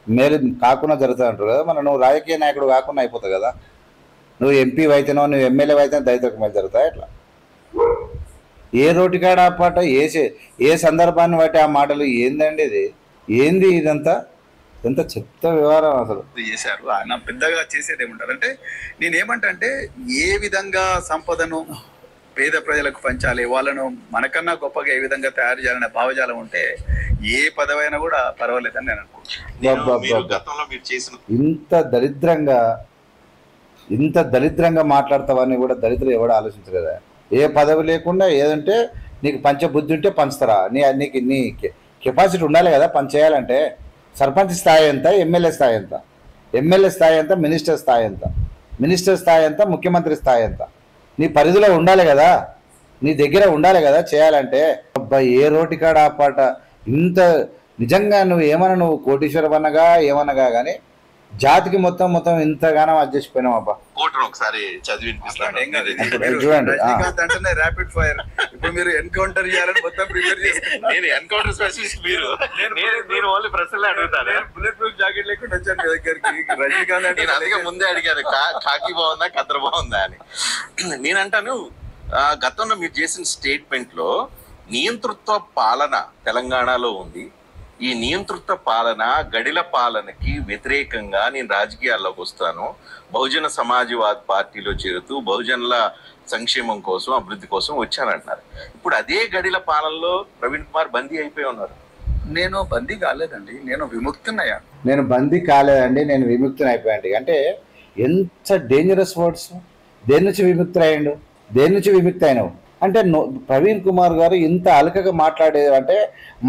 మేలు కాకుండా జరుగుతుంది అంటారు కదా. మన నువ్వు రాజకీయ నాయకుడు కాకుండా అయిపోతావు కదా. నువ్వు ఎంపీ అయితేనో నువ్వు ఎమ్మెల్యే అయితేనే దళితులకు మేలు జరుగుతాయి. ఇట్లా ఏ రోటికాడ పాట ఏ సందర్భాన్ని బట్టి ఆ మాటలు ఏందండి? ఇది ఏంది? ఇదంతా ఎంత చెత్త వ్యవహారం అసలు చేశారు. ఆయన పెద్దగా చేసేది ఏమంటారు అంటే, నేనేమంటే ఏ విధంగా సంపదను పేద ప్రజలకు పంచాలి, వాళ్ళను మనకన్నా గొప్పగా ఏ విధంగా తయారు చేయాలనే భావజాలం ఉంటే ఏ పదవైనా కూడా పర్వాలేదని నేను అనుకుంటున్నాను. ఇంత దరిద్రంగా మాట్లాడతావని కూడా దళితులు ఎవడు ఆలోచించరు కదా. ఏ పదవి లేకుండా ఏదంటే నీకు పంచబుద్ధి ఉంటే పంచుతారా? నీకు నీ కెపాసిటీ ఉండాలి కదా పని చేయాలంటే. సర్పంచ్ స్థాయి ఎంత, ఎమ్మెల్యే స్థాయి ఎంత? ఎమ్మెల్యే స్థాయి ఎంత, మినిస్టర్ స్థాయి ఎంత, మినిస్టర్ స్థాయి ఎంత, ముఖ్యమంత్రి స్థాయి ఎంత, నీ పరిధిలో ఉండాలి కదా, నీ దగ్గర ఉండాలి కదా చేయాలంటే. అబ్బాయి ఏ రోటికాడ ఆ పాట ఇంత నిజంగా నువ్వు ఏమన్నా నువ్వు కోటీశ్వరం అన్నగా ఏమన్నగా కానీ జాతికి మొత్తం ఇంతగానో అడ్జస్ట్పోయినావు అబ్బా. కోటను ఒకసారి చదివి చూడండి రజనీకాంత్ అంటేనే ర్యాపిడ్ ఫైర్. ఇప్పుడు మీరు ఎన్కౌంటర్ చేయాలని మొత్తం ప్రిపేర్ చేసుకున్నారు. నేను ఎన్కౌంటర్ స్పెషలిస్ట్, నేను ఓన్లీ ప్రశ్నలే అడుగుతాను. బుల్లెట్ ప్రూఫ్ జాకెట్ లేకుండా వచ్చాను మీ దగ్గరికి. రజనీకాంత్ అంటే నేను అందుకే ముందే అడిగాను కాకి బాగుందా కద్దరు బాగుందా అని. నేనంటాను గతంలో మీరు చేసిన స్టేట్మెంట్ లో నియంతృత్వ పాలన తెలంగాణలో ఉంది. ఈ నియంతృత్వ పాలన గడిల పాలనకి వ్యతిరేకంగా నేను రాజకీయాల్లోకి వస్తాను, బహుజన సమాజ్వాద్ పార్టీలో చేరుతూ బహుజనుల సంక్షేమం కోసం అభివృద్ధి కోసం వచ్చానంటున్నారు. ఇప్పుడు అదే గడిల పాలనలో ప్రవీణ్ కుమార్ బందీ అయిపోయి ఉన్నారు. నేను బందీ కాలేదండి, నేను విముక్తున్నయ్యాను. నేను బందీ కాలేదండి, నేను విముక్తిని అయిపోయాను. అంటే ఎంత డేంజరస్ వర్డ్స్. దేని నుంచి విముక్తి అయ్యాడు, దేని నుంచి విముక్తి అయినావు అంటే ప్రవీణ్ కుమార్ గారు ఇంత అలకగా అంటే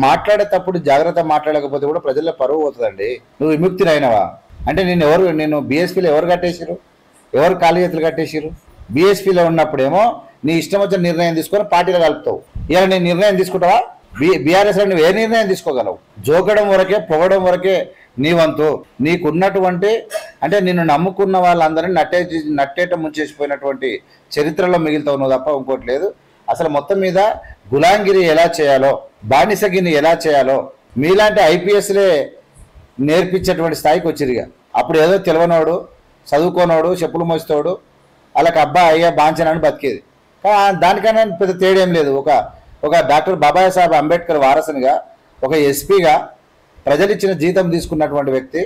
మాట్లాడేటప్పుడు జాగ్రత్త మాట్లాడకపోతే కూడా ప్రజల్లో పరువు పోతుందండి. నువ్వు విముక్తిని అయినవా అంటే నేను బీఎస్పీలో ఎవరు కట్టేసారు, ఎవరు కాలు చేతులు కట్టేసారు? బీఎస్పీలో ఉన్నప్పుడేమో నీ ఇష్టం వచ్చిన నిర్ణయం తీసుకొని పార్టీలో కలుపుతావు. ఇలా నేను నిర్ణయం తీసుకుంటావా? బీఆర్ఎస్లో నువ్వు ఏ నిర్ణయం తీసుకోగలవు? జోకడం వరకే, పొగడం వరకే నీ వంతు. నీకున్నటువంటి అంటే నిన్ను నమ్ముకున్న వాళ్ళందరినీ నట్టేట ముంచేసిపోయినటువంటి చరిత్రలో మిగులుతావు నువ్వు తప్ప ఇంకోటి లేదు. అసలు మొత్తం మీద గులాంగిరి ఎలా చేయాలో, బానిసగిని ఎలా చేయాలో మీలాంటి ఐపీఎస్లే నేర్పించేటువంటి స్థాయికి వచ్చిరిగా. అప్పుడు ఏదో తెలియనోడు, చదువుకోనోడు, చెప్పులు మోస్తోడు అలాగ అబ్బా అయ్యా బాంచనని బతికేది. దానికన్నా పెద్ద తేడేం లేదు. ఒక డాక్టర్ బాబాసాహెబ్ అంబేద్కర్ వారసునిగా, ఒక ఎస్పీగా ప్రజలు ఇచ్చిన జీతం తీసుకున్నటువంటి వ్యక్తి,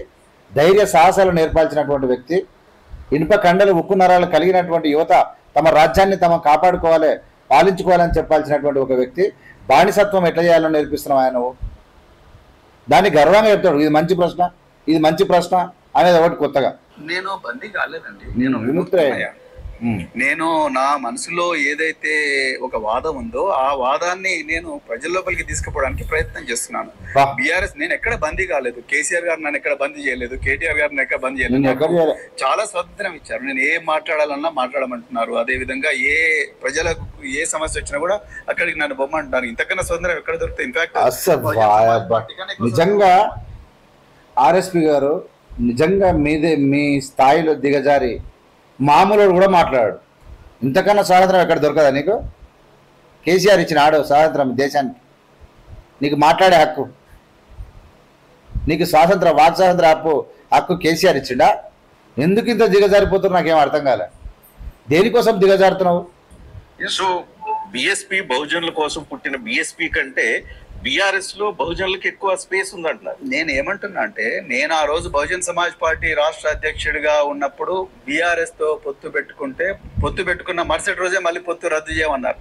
ధైర్య సాహసాలు నేర్పాల్సినటువంటి వ్యక్తి, ఇనుప కండలు ఉక్కు నరాలు కలిగినటువంటి యువత తమ రాజ్యాన్ని తమ కాపాడుకోవాలి, పాలించుకోవాలని చెప్పాల్సినటువంటి ఒక వ్యక్తి బానిసత్వం ఎట్లా చేయాలో నేర్పిస్తున్నాం ఆయన. దాన్ని గర్వంగా చెప్తాడు, ఇది మంచి ప్రశ్న, ఇది మంచి ప్రశ్న అనేది ఒకటి కొత్తగా. నేను బందీ కాలేదండి, నేను విముక్తున్నయ్యాను. నేను నా మనసులో ఏదైతే ఒక వాదం ఉందో ఆ వాదాన్ని నేను ప్రజల లోపలికి తీసుకుపోవడానికి ప్రయత్నం చేస్తున్నాను. బీఆర్ఎస్ నేను ఎక్కడ బందీ కాలేదు, కేసీఆర్ గారు నన్ను ఎక్కడ బందీ చేయలేదు, కేటీఆర్ గారు ఎక్కడ బందీ చేయలేదు. చాలా స్వాతంత్రం ఇచ్చారు. నేను ఏం మాట్లాడాలన్నా మాట్లాడమంటున్నారు. అదే విధంగా ఏ ప్రజలకు ఏ సమస్య వచ్చినా కూడా అక్కడికి నన్ను బొమ్మంటున్నారు. ఇంతకన్నా స్వాతంత్రం ఎక్కడ దొరుకుతుంది? ఇన్ఫాక్ట్ నిజంగా ఆర్ఎస్పీ గారు నిజంగా మీ స్థాయిలో దిగజారి మామూలు కూడా మాట్లాడాడు. ఇంతకన్నా స్వాతంత్రం ఎక్కడ దొరకదా నీకు? కేసీఆర్ ఇచ్చిన ఆడు స్వాతంత్రం దేశానికి, నీకు మాట్లాడే హక్కు, నీకు స్వాతంత్ర వాక్ స్వాతంత్ర హక్కు కేసీఆర్ ఇచ్చిండా? ఎందుకు ఇంత దిగజారిపోతున్నారు నాకేం అర్థం కాలే. దేనికోసం దిగజారుతున్నావు? సో బిఎస్పీ బహుజనుల కోసం పుట్టిన బిఎస్పీ కంటే బీఆర్ఎస్ లో బహుజనులకు ఎక్కువ స్పేస్ ఉందంటున్నారు. నేను ఏమంటున్నా అంటే, నేను ఆ రోజు బహుజన్ సమాజ్ పార్టీ రాష్ట్ర అధ్యక్షుడిగా ఉన్నప్పుడు బీఆర్ఎస్ తో పొత్తు పెట్టుకున్న మరుసటి రోజే మళ్ళీ పొత్తు రద్దు చేయమన్నారు.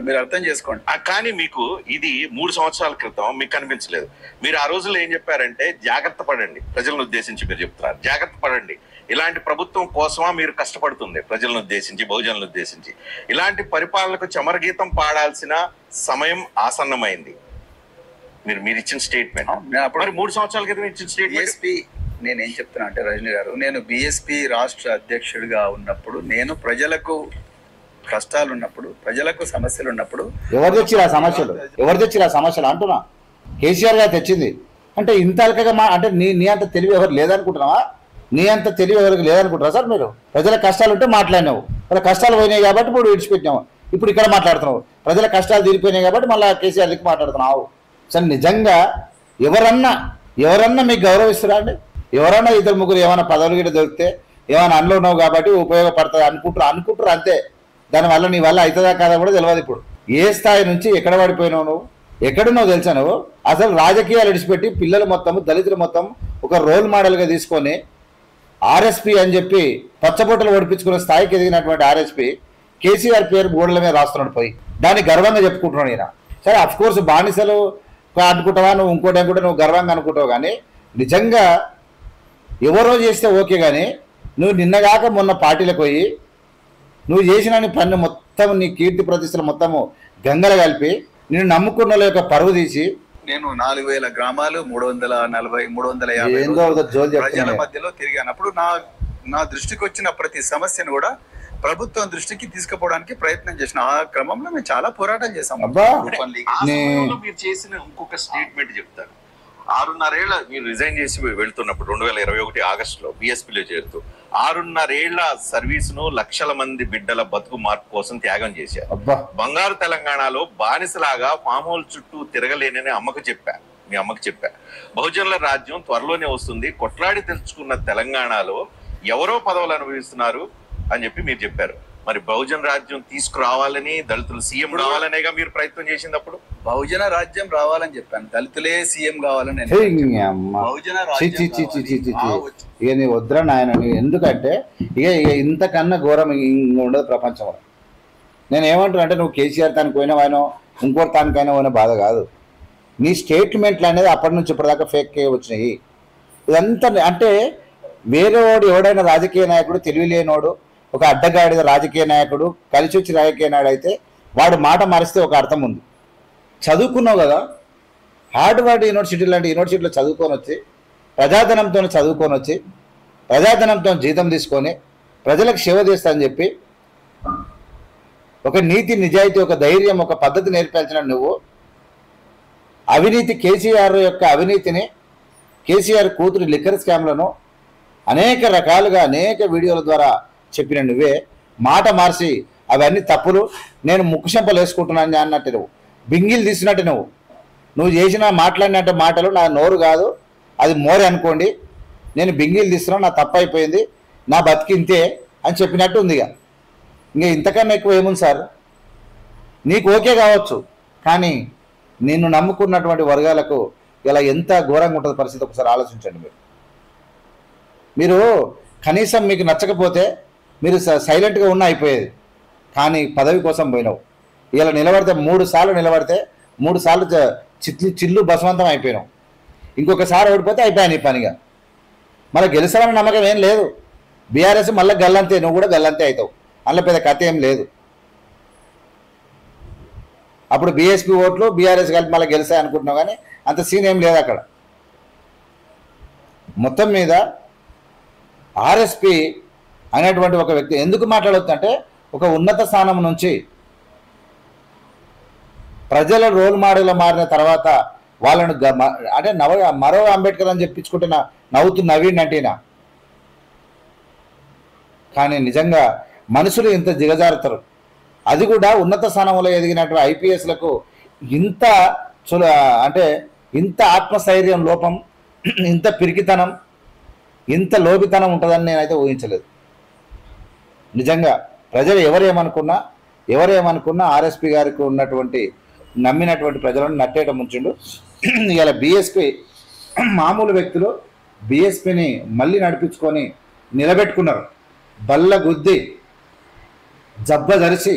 మీరు అర్థం చేసుకోండి. కానీ మీకు ఇది 3 సంవత్సరాల క్రితం మీకు కనిపించలేదు. మీరు ఆ రోజుల్లో ఏం చెప్పారంటే, జాగ్రత్త పడండి, ప్రజలను ఉద్దేశించి మీరు చెప్తున్నారు, జాగ్రత్త పడండి, ఇలాంటి ప్రభుత్వం కోసమా మీరు కష్టపడుతుంది, ప్రజలను ఉద్దేశించి, బహుజనులను ఉద్దేశించి. ఇలాంటి పరిపాలనకు చమరగీతం పాడాల్సిన సమయం ఆసన్నమైంది. మీరు ఇచ్చిన స్టేట్మెంట్ అప్పుడు 3 సంవత్సరాల క్రితం ఇచ్చిన స్టేట్మెంట్. నేనేం చెప్తున్నా అంటే రజనీ గారు, నేను బీఎస్పీ రాష్ట్ర అధ్యక్షుడిగా ఉన్నప్పుడు, నేను ప్రజలకు కష్టాలు ఉన్నప్పుడు, ప్రజలకు సమస్యలు ఉన్నప్పుడు ఎవరు తెచ్చిరా సమస్యలు అంటున్నా? కేసీఆర్ గారు తెచ్చింది. అంటే ఇంత అలకగా అంటే నీ అంత తెలివి ఎవరు లేదనుకుంటున్నావా? నీ అంత తెలివి ఎవరికి లేదనుకుంటారా సార్? మీరు ప్రజల కష్టాలు ఉంటే మాట్లాడినావు, వాళ్ళ కష్టాలు పోయినాయి కాబట్టి ఇప్పుడు విడిచిపెట్టినావు, ఇప్పుడు ఇక్కడ మాట్లాడుతున్నావు. ప్రజల కష్టాలు తీరిపోయినాయి కాబట్టి మళ్ళీ కేసీఆర్ దిక్కు మాట్లాడుతున్నావు. సార్ నిజంగా ఎవరన్నా మీకు గౌరవిస్తారా అండి? ఎవరన్నా ఇద్దరు ముగ్గురు ఏమైనా పదవులు గిట్ట దొరికితే ఏమైనా అందులో ఉన్నావు కాబట్టి ఉపయోగపడుతుంది అనుకుంటారు అంతే. దానివల్ల నీ వల్ల అవుతుందా కాదా కూడా తెలియదు. ఇప్పుడు ఏ స్థాయి నుంచి ఎక్కడ పడిపోయినావు, నువ్వు ఎక్కడున్నావు తెలుసా? నువ్వు అసలు రాజకీయాలు విడిచిపెట్టి పిల్లలు మొత్తం, దళితులు మొత్తం ఒక రోల్ మోడల్గా తీసుకొని ఆర్ఎస్పీ అని చెప్పి పచ్చబొట్టలు ఓడిపించుకునే స్థాయికి ఎదిగినటువంటి ఆర్ఎస్పీ కేసీఆర్ పేరు గోడల మీద రాస్తున్నాడు పోయి. దాన్ని గర్వంగా చెప్పుకుంటున్నాడు ఈయన. సరే అఫ్ కోర్స్ బానిసలు అనుకుంటావా, నువ్వు ఇంకోటి అనుకుంటే నువ్వు గర్వంగా అనుకుంటావు. కానీ నిజంగా ఎవరో చేస్తే ఓకే, కానీ నువ్వు నిన్నగాక మొన్న పార్టీలకు పోయి నువ్వు చేసిన పన్ను మొత్తం, నీ కీర్తి ప్రతిష్టలు మొత్తము గంగలు కలిపి నిన్ను నమ్ముకున్న యొక్క పరువు తీసి నేను 4000 గ్రామాలు 350 ఏందో ఒక జోలు ప్రజల చెప్తున్నాను. మధ్యలో తిరిగానప్పుడు నా దృష్టికి వచ్చిన ప్రతి సమస్యను కూడా ప్రభుత్వం దృష్టికి తీసుకుపోవడానికి ప్రయత్నం చేసిన ఆ క్రమంలో మేము చాలా పోరాటం చేశాం. అబ్బా. ఆ సమయంలో మీరు చేసిన ఇంకొక స్టేట్మెంట్ చెప్తాను. 6.5 ఏళ్ల మీరు రిజైన్ చేసి వెళ్తున్నప్పుడు 2021 ఆగస్టులో బిఎస్పీలో చేరుతూ 6.5 ఏళ్ల సర్వీసును లక్షల మంది బిడ్డల బతుకు మార్పు కోసం త్యాగం చేశారు. అబ్బా. బంగారు తెలంగాణలో బానిసలాగా ఫామ్ హౌల్ చుట్టూ తిరగలేనని మీ అమ్మకు చెప్పా. బహుజనుల రాజ్యం త్వరలోనే వస్తుంది, కొట్లాడి తెచ్చుకున్న తెలంగాణలో ఎవరో పదవులు అనుభవిస్తున్నారు అని చెప్పి మీరు చెప్పారు. మరి బహుజన రాజ్యం తీసుకురావాలని, దళితులు సీఎం కావాలనేగా మీరు ప్రయత్నం చేసినప్పుడు? బహుజన రాజ్యం రావాలని చెప్పాను, దళితులే సీఎం కావాలని నేను హే, చెప్పాను. నీ అమ్మ. బహుజన చి రాజ్యం చి చి చి చి చి చి. కావాలి. ఇక నీ వద్దురా నాయన, నువ్వు ఎందుకంటే ఇక ఇంతకన్నా ఘోరం ఇంక ఉండదు ప్రపంచంలో. నేను ఏమంటున్నా అంటే, నువ్వు కేసీఆర్ తానికి పోయినావానో ఇంకోటి తానికైనా పోయినా బాధ కాదు. నీ స్టేట్మెంట్లు అనేది అప్పటి నుంచి ఇప్పటిదాకా ఫేక్ వచ్చినాయి. ఇదంతా అంటే వేరే వాడు ఎవడైనా రాజకీయ నాయకుడు, తెలివిలేనోడు, ఒక అడ్డగాడిద రాజకీయ నాయకుడు, కలిసి వచ్చి రాజకీయ నాయుడు అయితే వాడు మాట మారిస్తే ఒక అర్థం ఉంది. చదువుకున్నావు కదా, హార్డ్వర్డ్ యూనివర్సిటీ లాంటి యూనివర్సిటీలో చదువుకొని వచ్చి, ప్రజాధనంతో చదువుకొని వచ్చి, ప్రజాధనంతో జీతం తీసుకొని ప్రజలకు సేవ చేస్తా అని చెప్పి ఒక నీతి, నిజాయితీ, ఒక ధైర్యం, ఒక పద్ధతి నేర్పించిన నువ్వు అవినీతి, కేసీఆర్ యొక్క అవినీతిని, కేసీఆర్ కూతురు లిక్కర్ స్కామ్లను అనేక రకాలుగా అనేక వీడియోల ద్వారా చెప్పిన నువ్వే మాట మార్చి అవన్నీ తప్పులు, నేను ముక్కుశంపలు వేసుకుంటున్నాను అన్నట్టు నువ్వు బింగిలు తీసినట్టు నువ్వు చేసిన మాట్లాడినట్టు మాటలు నా నోరు కాదు, అది మోరే అనుకోండి, నేను బింగిలు తీస్తున్నాను, నా తప్పు అయిపోయింది, నా బతికింతే అని చెప్పినట్టు ఉంది. ఇంకా ఇంతకన్నా ఎక్కువ ఏముంది సార్? నీకు ఓకే కావచ్చు, కానీ నిన్ను నమ్ముకున్నటువంటి వర్గాలకు ఇలా ఎంత ఘోరంగా ఉంటుంది పరిస్థితి ఒకసారి ఆలోచించండి. మీరు కనీసం మీకు నచ్చకపోతే మీరు సైలెంట్గా ఉన్న అయిపోయేది, కానీ పదవి కోసం పోయినావు. ఇలా నిలబడితే 3 సార్లు నిలబడితే 3 సార్లు చిల్లు బసవంతం అయిపోయినావు. ఇంకొకసారి ఓడిపోతే అయిపోయాను ఈ పనిగా. మళ్ళీ గెలిచామని నమ్మకం ఏం లేదు. బీఆర్ఎస్ మళ్ళీ గల్లంతే, నువ్వు కూడా గల్లంతే అవుతావు, అందులో పెద్ద కథ ఏం లేదు. అప్పుడు బీఎస్పీ ఓట్లు బీఆర్ఎస్ కలిపి మళ్ళీ గెలిచాయి అనుకుంటున్నావు, కానీ అంత సీన్ ఏం లేదు అక్కడ. మొత్తం మీద ఆర్ఎస్పి అనేటువంటి ఒక వ్యక్తి ఎందుకు మాట్లాడొద్దంటే, ఒక ఉన్నత స్థానం నుంచి ప్రజల రోల్ మోడల్గా మారిన తర్వాత వాళ్ళను అంటే మరో అంబేద్కర్ అని చెప్పించుకుంటే నవ్వుతూ నవ్విండంటేనా. కానీ నిజంగా మనుషులు ఇంత దిగజారుతారు, అది కూడా ఉన్నత స్థానంలో ఎదిగినటువంటి ఐపీఎస్లకు ఇంత అంటే ఇంత ఆత్మస్థైర్యం లోపం, ఇంత పిరికితనం, ఇంత లోపితనం ఉంటుందని నేనైతే ఊహించలేదు. నిజంగా ప్రజలు ఎవరేమనుకున్నా ఆర్ఎస్పి గారికి ఉన్నటువంటి నమ్మినటువంటి ప్రజలను నట్టేట ముంచుండు. ఇలా బీఎస్పీ మామూలు వ్యక్తులు బీఎస్పీని మళ్ళీ నడిపించుకొని నిలబెట్టుకున్నారు. బల్ల గుద్ది జబ్బ ధరిచి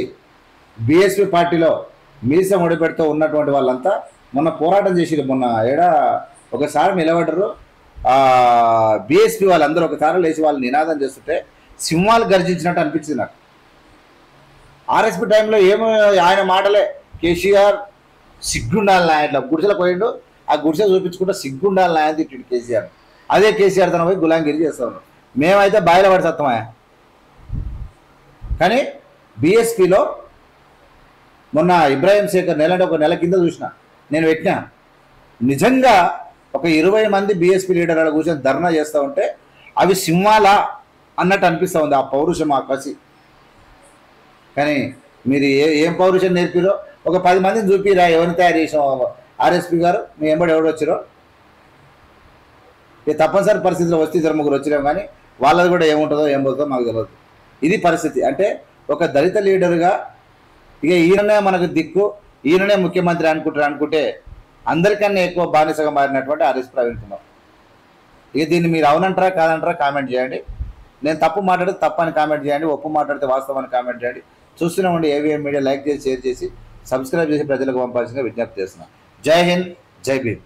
బీఎస్పీ పార్టీలో మీసం ఒడిపెడుతూ ఉన్నటువంటి వాళ్ళంతా మొన్న పోరాటం చేసి మొన్న ఒకసారి నిలబడ్డరు. బీఎస్పీ వాళ్ళందరూ ఒకసారి లేచి వాళ్ళు నినాదం చేస్తుంటే సింహాలు గర్జించినట్టు అనిపించింది నాకు. ఆర్ఎస్పీ టైంలో ఏమో ఆయన మాటలే, కేసీఆర్ సిగ్గుండాలి ఇట్లా గుడిసెలకు పోయిండు, ఆ గుడిసె చూపించుకుంటే సిగ్గుండాలి ఆయన తిట్టిండు కేసీఆర్. అదే కేసీఆర్ తన పోయి గులాంగిరి చేస్తా ఉన్నాం. మేమైతే బాయిల పడి సత్తమా. కానీ బీఎస్పీలో మొన్న ఇబ్రాహీం శేఖర్ ఒక నెల కింద చూసిన నేను పెట్టినా, నిజంగా ఒక 20 మంది బీఎస్పీ లీడర్లు కూర్చొని ధర్నా చేస్తూ ఉంటే అవి సింహాలా అన్నట్టు అనిపిస్తూ ఉంది, ఆ పౌరుషం, ఆ కసి. కానీ మీరు ఏం పౌరుషం నేర్పిరో ఒక 10 మందిని చూపిరా, ఎవరిని తయారు చేసాం ఆర్ఎస్పీ గారు, మీ ఎంబడి ఎవరు వచ్చారో. ఇక తప్పనిసరి పరిస్థితిలో వస్తే 2-3 వచ్చినాం, కానీ వాళ్ళది కూడా ఏముంటుందో ఏం పోతుందో మాకు తెలియదు. ఇది పరిస్థితి. అంటే ఒక దళిత లీడర్గా ఇక ఈయననే మనకు దిక్కు, ఈయననే ముఖ్యమంత్రి అనుకుంటే అందరికన్నా ఎక్కువ బానిసగా మారినటువంటి ఆర్ఎస్ ప్రవీణ్ కుమార్. ఇక దీన్ని మీరు అవునంటారా కాదంటారా కామెంట్ చేయండి. నేను తప్పు మాట్లాడితే తప్పని కామెంట్ చేయండి, ఒప్పు మాట్లాడితే వాస్తవాన్ని కామెంట్ చేయండి. చూస్తూనే ఉండి ఏవిఎం మీడియా లైక్ చేసి, షేర్ చేసి, సబ్స్క్రైబ్ చేసి ప్రజలకు పంపాల్సిందిగా విజ్ఞప్తి చేస్తున్నాను. జై హింద్, జై భీమ్.